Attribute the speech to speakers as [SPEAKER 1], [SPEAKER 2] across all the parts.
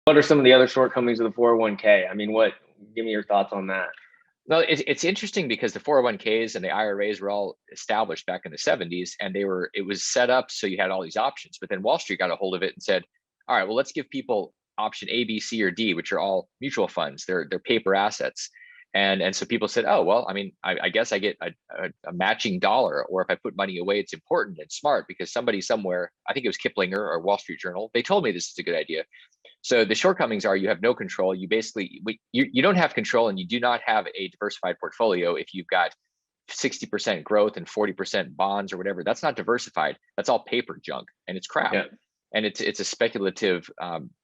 [SPEAKER 1] what are some of the other shortcomings of the 401k? I mean, give me your thoughts on that.
[SPEAKER 2] No, it's interesting because the 401ks and the IRAs were all established back in the 70s, and it was set up so you had all these options. But then Wall Street got a hold of it and said, all right, well, let's give people option A, B, C, or D, which are all mutual funds. They're paper assets. And so people said, oh, well, I mean, I guess I get a matching dollar, or if I put money away, it's important and smart because somebody somewhere, I think it was Kiplinger or Wall Street Journal, they told me this is a good idea. So the shortcomings are you have no control. You basically, you don't have control, and you do not have a diversified portfolio if you've got 60% growth and 40% bonds or whatever. That's not diversified. That's all paper junk, and it's crap.
[SPEAKER 1] Yeah.
[SPEAKER 2] And it's a speculative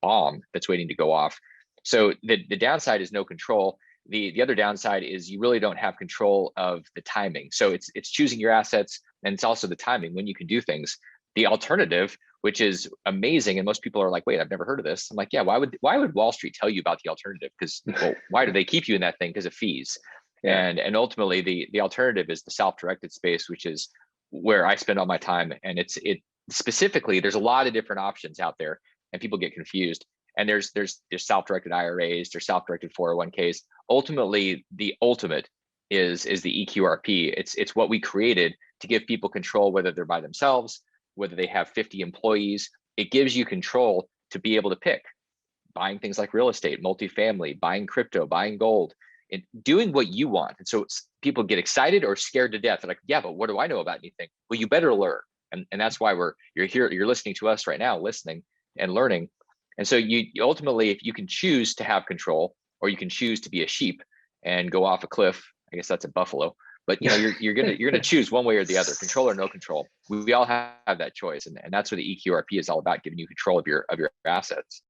[SPEAKER 2] bomb that's waiting to go off. So the downside is no control. The other downside is you really don't have control of the timing. So it's choosing your assets, and it's also the timing when you can do things. The alternative, which is amazing, and most people are like, wait, I've never heard of this. I'm like, yeah, why would Wall Street tell you about the alternative? Because, well, why do they keep you in that thing? Because of fees.
[SPEAKER 1] Yeah.
[SPEAKER 2] And ultimately the alternative is the self-directed space, which is where I spend all my time. And it specifically, there's a lot of different options out there, and people get confused. And there's self-directed IRAs, there's self-directed 401ks. Ultimately, the ultimate is the eQRP. It's what we created to give people control, whether they're by themselves, whether they have 50 employees. It gives you control to be able to pick buying things like real estate, multifamily, buying crypto, buying gold, and doing what you want. And so people get excited or scared to death. They're like, yeah, but what do I know about anything? Well, you better learn. And that's why you're here, you're listening to us right now, listening and learning. And so you ultimately, if you can choose to have control, or you can choose to be a sheep and go off a cliff, I guess that's a buffalo, but you're gonna choose one way or the other, control or no control. We all have that choice, and that's what the eQRP is all about, giving you control of your assets.